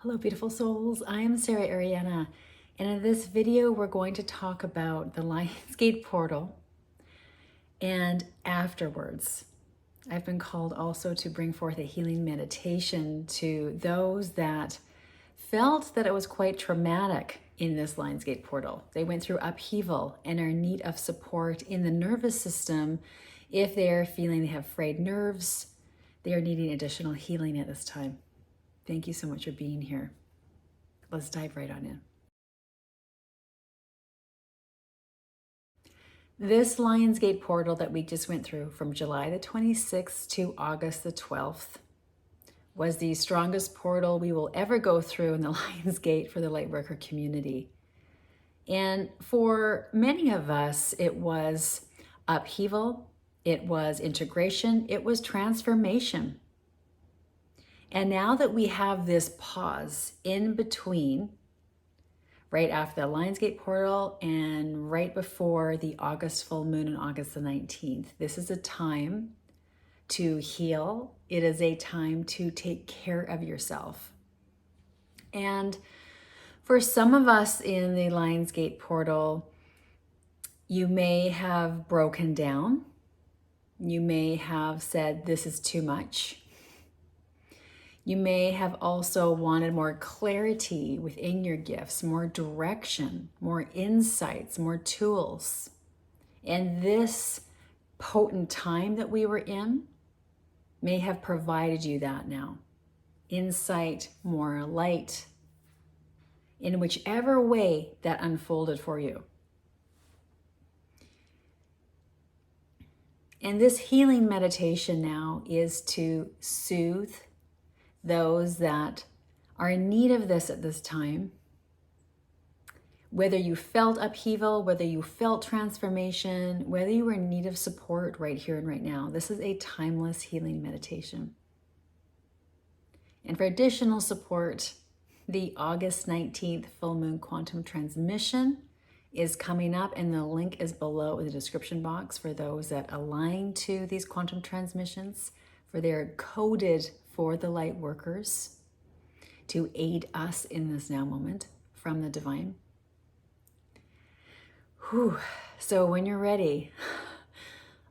Hello, beautiful souls. I am Sarah Ariana, and in this video, we're going to talk about the Lionsgate portal and afterwards. I've been called also to bring forth a healing meditation to those that felt that it was quite traumatic in this Lionsgate portal. They went through upheaval and are in need of support in the nervous system. If they are feeling they have frayed nerves, they are needing additional healing at this time. Thank you so much for being here. Let's dive right on in. This Lionsgate portal that we just went through from July the 26th to August the 12th was the strongest portal we will ever go through in the Lionsgate for the Lightworker community. And for many of us, it was upheaval, it was integration, it was transformation. And now that we have this pause in between, right after the Lionsgate portal and right before the August full moon on August the 19th, this is a time to heal. It is a time to take care of yourself. And for some of us in the Lionsgate portal, you may have broken down. You may have said, this is too much. You may have also wanted more clarity within your gifts, more direction, more insights, more tools. And this potent time that we were in may have provided you that now. Insight, more light, in whichever way that unfolded for you. And this healing meditation now is to soothe those that are in need of this at this time. Whether you felt upheaval, whether you felt transformation, whether you were in need of support right here and right now, this is a timeless healing meditation. And for additional support, the August 19th full moon quantum transmission is coming up, and the link is below in the description box for those that align to these quantum transmissions, for they're coded for the light workers to aid us in this now moment from the divine. Whew. So when you're ready,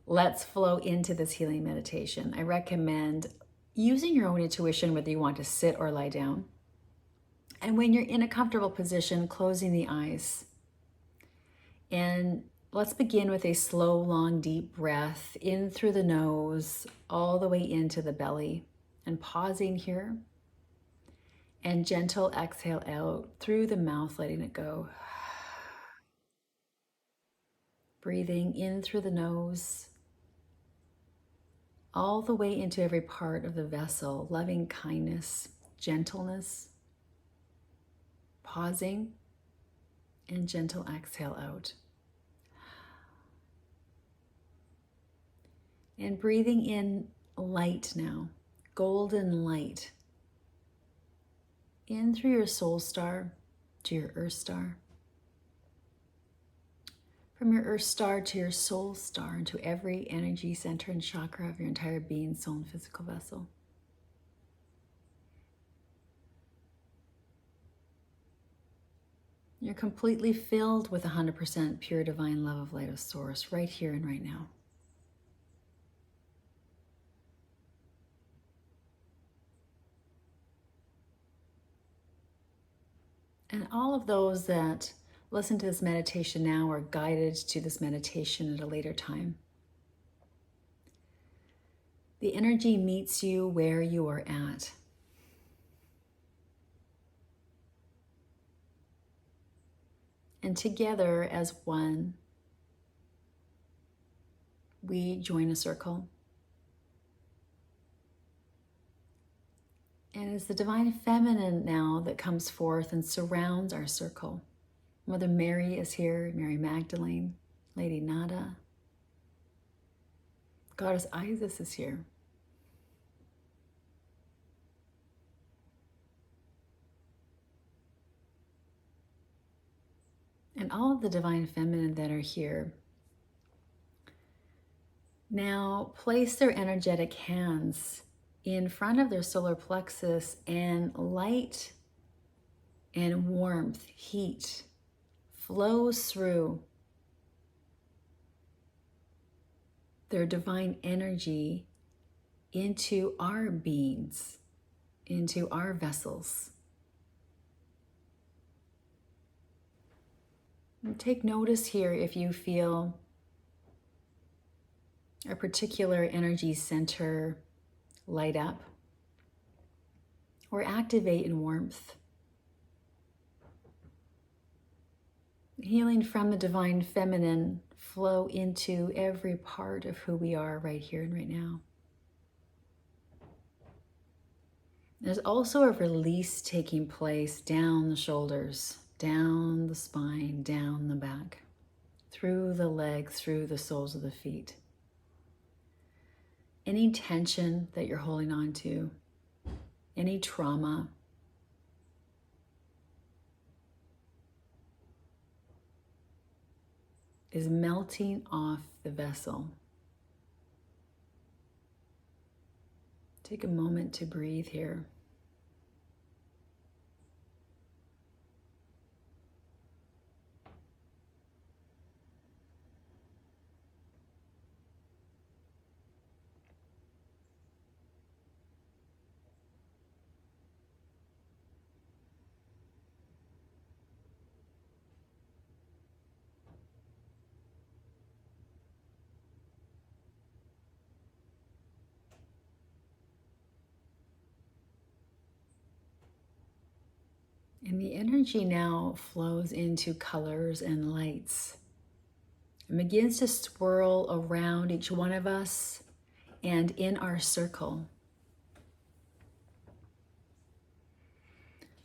let's flow into this healing meditation. I recommend using your own intuition, whether you want to sit or lie down. And when you're in a comfortable position, closing the eyes. And let's begin with a slow, long, deep breath in through the nose, all the way into the belly. And pausing here, and gentle exhale out through the mouth, letting it go. Breathing in through the nose, all the way into every part of the vessel, loving kindness, gentleness. Pausing, and gentle exhale out. And breathing in light now. Golden light in through your soul star to your earth star, from your earth star to your soul star, into every energy center and chakra of your entire being, soul, and physical vessel. You're completely filled with 100% pure divine love of light of source right here and right now. And all of those that listen to this meditation now are guided to this meditation at a later time. The energy meets you where you are at. And together as one, we join a circle. And it's the divine feminine now that comes forth and surrounds our circle. Mother Mary is here, Mary Magdalene, Lady Nada. Goddess Isis is here. And all of the divine feminine that are here now place their energetic hands in front of their solar plexus and light and warmth, heat flows through their divine energy into our beings, into our vessels. And take notice here if you feel a particular energy center light up or activate in warmth. Healing from the divine feminine flow into every part of who we are right here and right now. There's also a release taking place down the shoulders, down the spine, down the back, through the legs, through the soles of the feet. Any tension that you're holding on to, any trauma, is melting off the vessel. Take a moment to breathe here. And the energy now flows into colors and lights. It begins to swirl around each one of us and in our circle.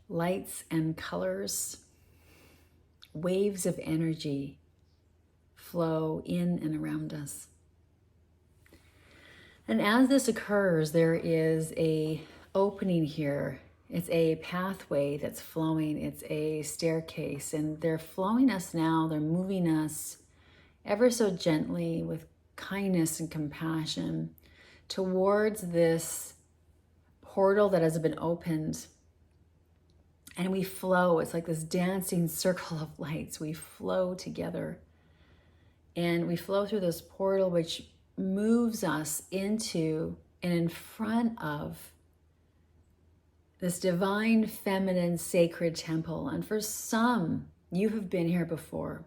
Lights and colors, waves of energy flow in and around us. And as this occurs, there is an opening here. It's a pathway that's flowing. It's a staircase, and they're flowing us now. They're moving us ever so gently with kindness and compassion towards this portal that has been opened. And we flow. It's like this dancing circle of lights. We flow together. And we flow through this portal, which moves us into and in front of this divine feminine sacred temple. And for some, you have been here before.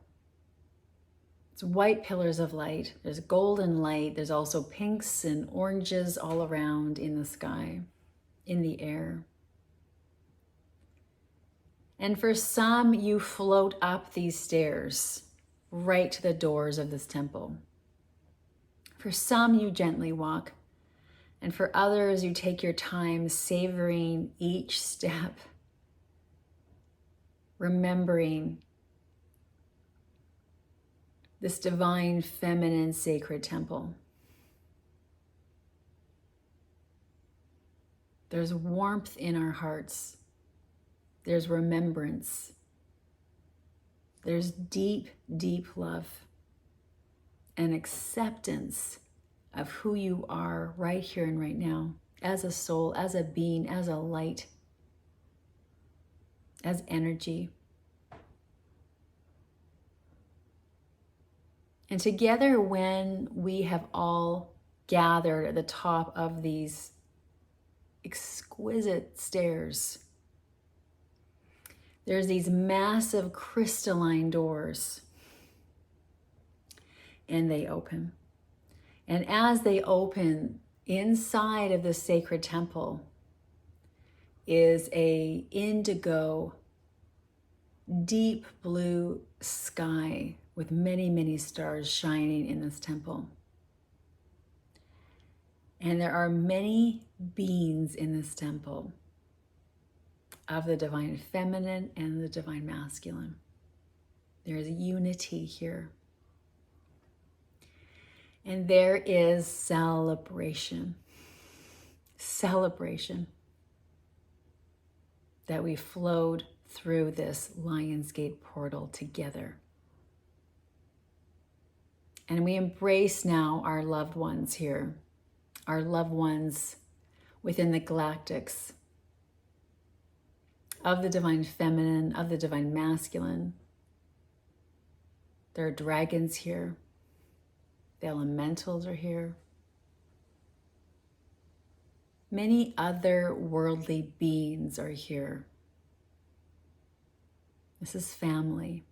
It's white pillars of light. There's golden light. There's also pinks and oranges all around in the sky, in the air. And for some, you float up these stairs right to the doors of this temple. For some, you gently walk. And for others, you take your time savoring each step, remembering this divine feminine sacred temple. There's warmth in our hearts. There's remembrance. There's deep, deep love and acceptance of who you are right here and right now, as a soul, as a being, as a light, as energy. And together, when we have all gathered at the top of these exquisite stairs, there's these massive crystalline doors, and they open. And as they open, inside of the sacred temple is a indigo, deep blue sky with many, many stars shining in this temple. And there are many beings in this temple of the divine feminine and the divine masculine. There is unity here. And there is celebration. Celebration that we flowed through this Lion's Gate portal together. And we embrace now our loved ones here, our loved ones within the galactics, of the divine feminine, of the divine masculine. There are dragons here. The elementals are here. Many other worldly beings are here. This is family.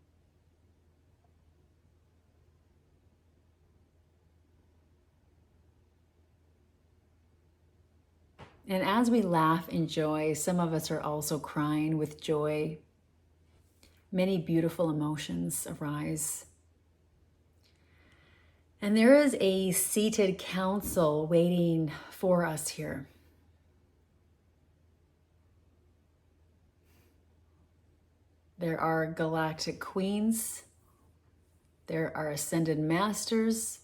And as we laugh in joy, some of us are also crying with joy. Many beautiful emotions arise. And there is a seated council waiting for us here. There are galactic queens. There are ascended masters.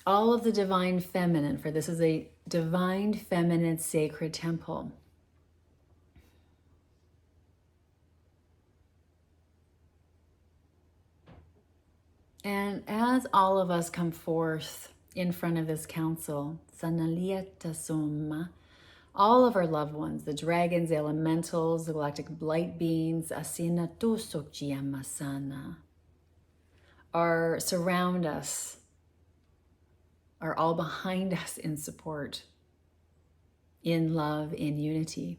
All of the divine feminine, for this is a divine feminine sacred temple. And as all of us come forth in front of this council, all of our loved ones, the dragons, the elementals, the galactic light beings, are surround us, are all behind us in support, in love, in unity.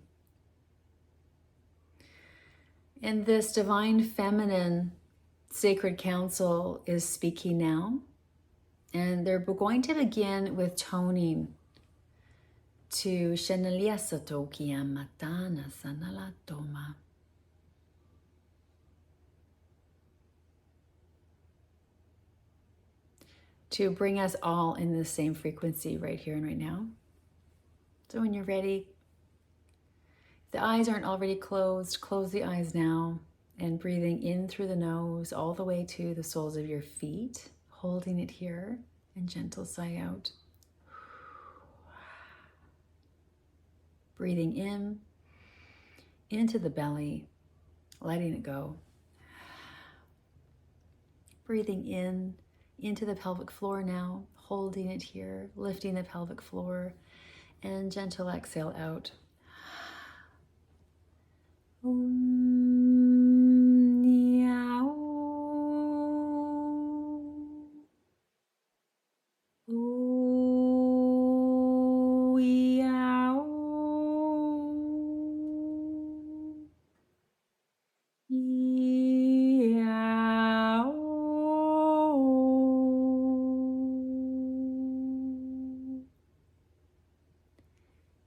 And this divine feminine sacred council is speaking now, and they're going to begin with toning to Shenalia Satokia Matana Sanalatoma. To bring us all in the same frequency right here and right now. So when you're ready, if the eyes aren't already closed, close the eyes now, and breathing in through the nose all the way to the soles of your feet, holding it here, and gentle sigh out. Breathing in, into the belly, letting it go. Breathing in, into the pelvic floor now, holding it here, lifting the pelvic floor, and gentle exhale out.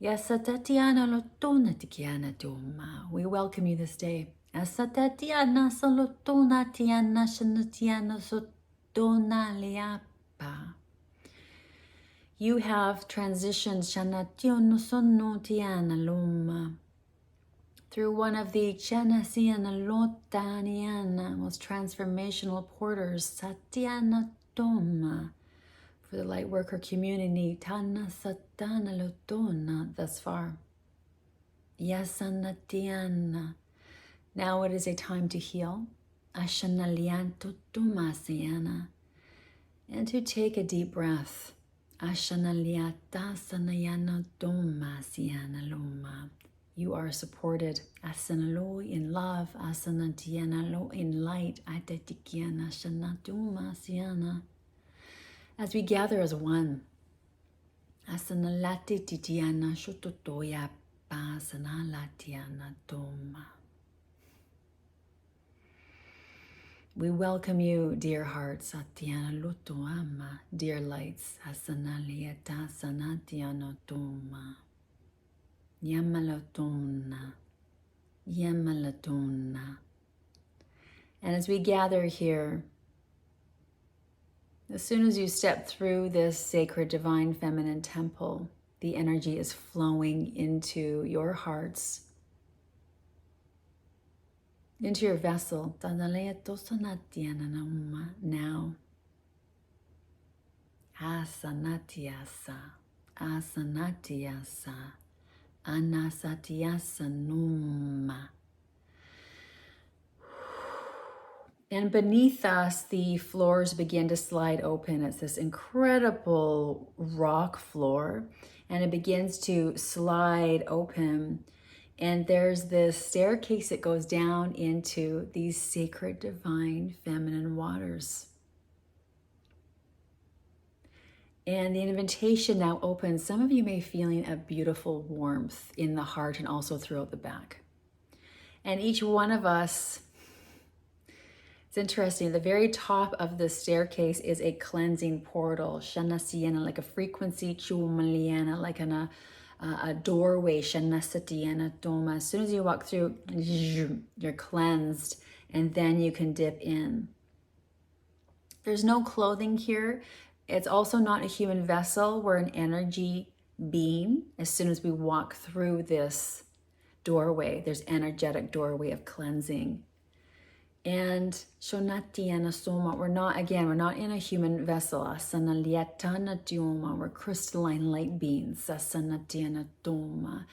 Yasatatiana lotona tikiana doma. We welcome you this day. Asatatiana salotona tiana shanatiana sotona liapa. You have transitioned shanation sono tiana loma through one of the chanasiana lotaniana most transformational porters, Satiana Toma. For the Lightworker community, Tana Satana Lotona thus far. Yasanatiana. Now it is a time to heal. Ashanalianto Tomasiana. And to take a deep breath. Ashanaliata Sanayana Tomasiana Loma. You are supported. Asanalo in love. Asanatiana lo in light. Atetikiana Shanatumasiana. As we gather as one, asanalati titiana shototoya pasanalatiana toma. We welcome you, dear hearts, satiana lotoama, dear lights, asanalieta sanatiana toma. Yamalatona, yamalatona. And as we gather here, as soon as you step through this sacred divine feminine temple, the energy is flowing into your hearts, into your vessel. Now, asanatiasa, asanatiasa, anasatiasa numa. And beneath us, the floors begin to slide open. It's this incredible rock floor. and it begins to slide open. And there's this staircase that goes down into these sacred, divine, feminine waters. And the invitation now opens. Some of you may be feeling a beautiful warmth in the heart and also throughout the back. And each one of us, it's interesting, the very top of the staircase is a cleansing portal, Shanasiana, like a frequency, Chumaliana, like a doorway, Shanasatiana Doma. As soon as you walk through, you're cleansed, and then you can dip in. There's no clothing here. It's also not a human vessel. We're an energy being. As soon as we walk through this doorway, there's energetic doorway of cleansing. And Shonatiana Soma, we're not in a human vessel. Asana Liatana Dioma, we're crystalline light beings. Asanatiana Doma.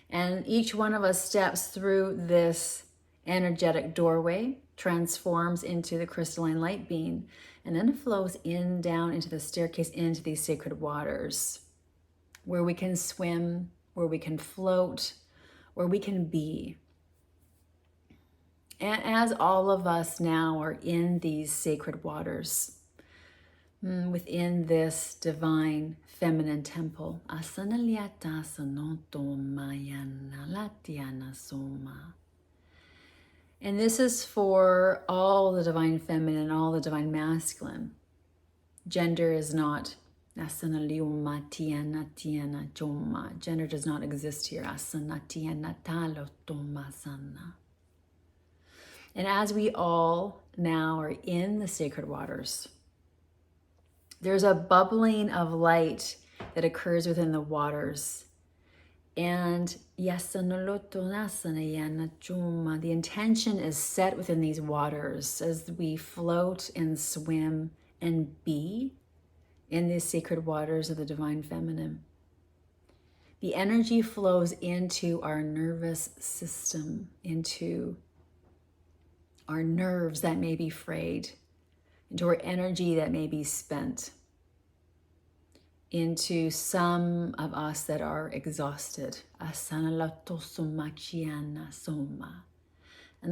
And each one of us steps through this energetic doorway, transforms into the crystalline light being, and then it flows in, down into the staircase, into these sacred waters, where we can swim, where we can float, where we can be. And as all of us now are in these sacred waters, within this divine feminine temple, Asanaliata Sanotomayana Latiana Soma. And this is for all the divine feminine, all the divine masculine. Gender is not Asanaliuma Tiana Tiana Joma. Gender does not exist here. Asanatiana Talo Tomasana. And as we all now are in the sacred waters, there's a bubbling of light that occurs within the waters. And the intention is set within these waters as we float and swim and be in these sacred waters of the divine feminine. The energy flows into our nervous system, into our nerves that may be frayed, into our energy that may be spent, into some of us that are exhausted. And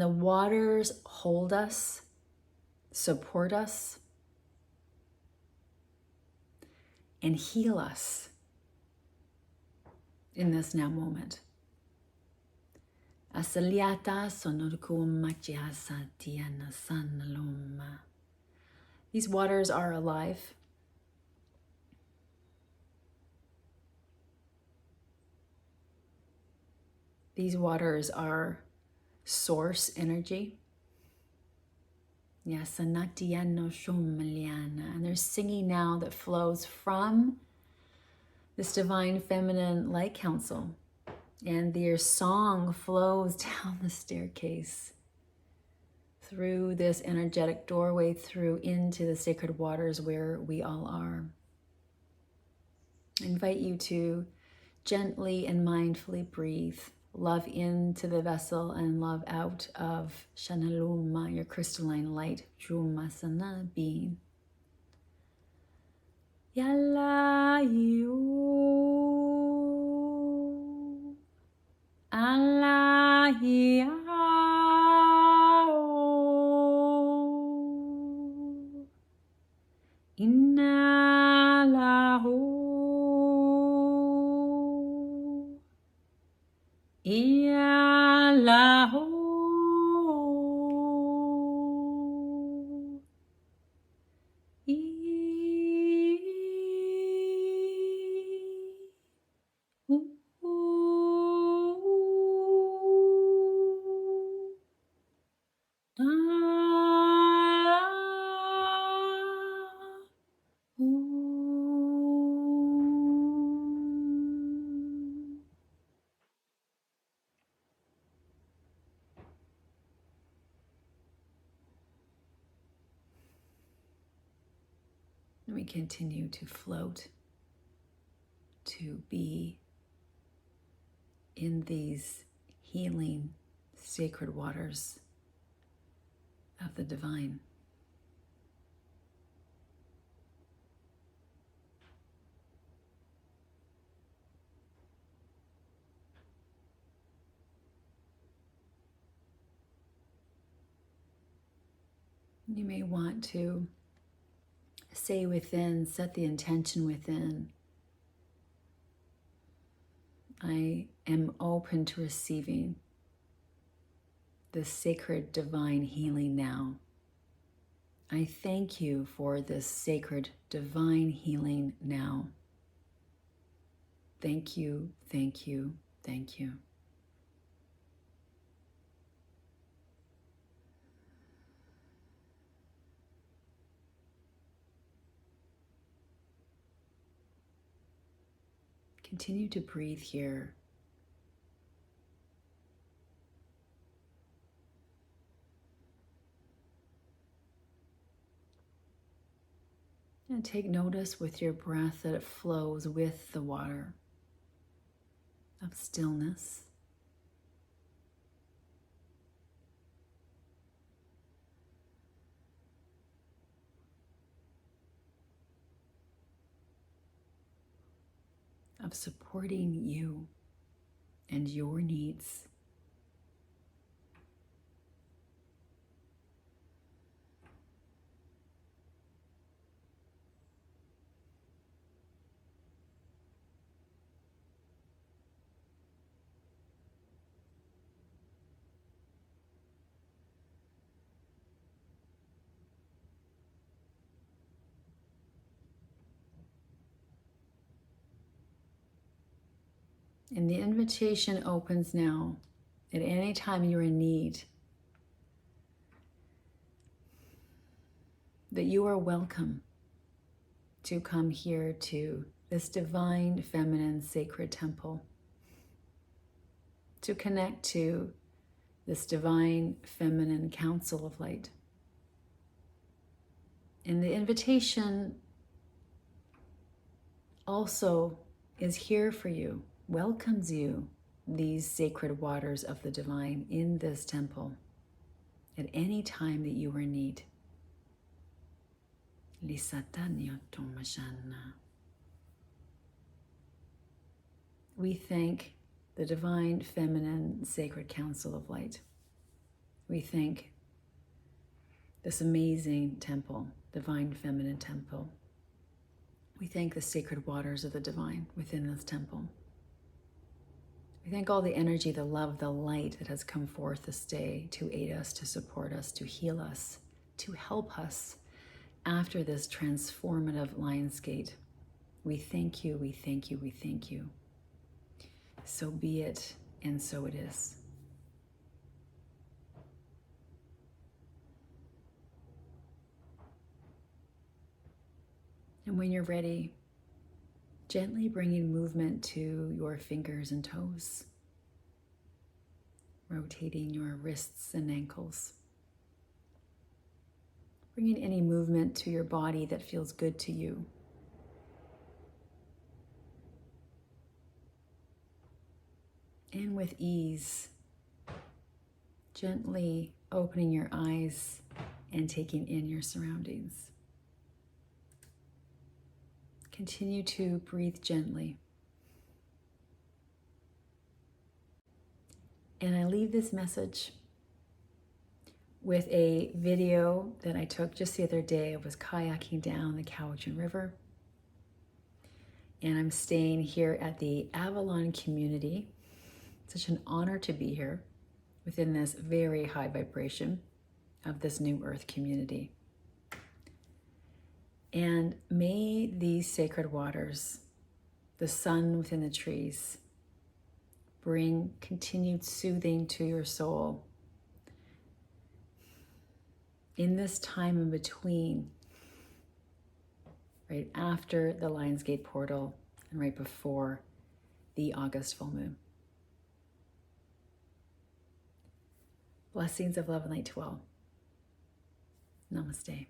the waters hold us, support us, and heal us in this now moment. These waters are alive. These waters are source energy. And there's singing now that flows from this divine feminine light council. And their song flows down the staircase, through this energetic doorway, through into the sacred waters where we all are. I invite you to gently and mindfully breathe. Love into the vessel and love out of Shanaluma, your crystalline light, Jumasana being. Yala you, Allah inna lahu. Iyalahu we continue to float, to be in these healing sacred waters of the divine. You may want to say within, set the intention within, I am open to receiving this sacred divine healing now. I thank you for this sacred divine healing now. Thank you, thank you, thank you. Continue to breathe here. And take notice with your breath that it flows with the water of stillness. Of supporting you and your needs. And the invitation opens now. At any time you're in need, that you are welcome to come here to this divine, feminine, sacred temple, to connect to this divine, feminine council of light. And the invitation also is here for you, welcomes you, these sacred waters of the divine in this temple at any time that you are in need. We thank the divine, feminine, sacred council of light. We thank this amazing temple, divine, feminine temple. We thank the sacred waters of the divine within this temple. We thank all the energy, the love, the light that has come forth this day to aid us, to support us, to heal us, to help us after this transformative Lion's Gate. We thank you, we thank you, we thank you. So be it, and so it is. And when you're ready, gently bringing movement to your fingers and toes, rotating your wrists and ankles, bringing any movement to your body that feels good to you. And with ease, gently opening your eyes and taking in your surroundings. Continue to breathe gently. And I leave this message with a video that I took just the other day. I was kayaking down the Cowichan River. And I'm staying here at the Avalon community. Such an honor to be here within this very high vibration of this new earth community. And may these sacred waters, the sun within the trees, bring continued soothing to your soul in this time in between, right after the Lion's Gate portal and right before the August full moon. Blessings of love and light to all. Namaste.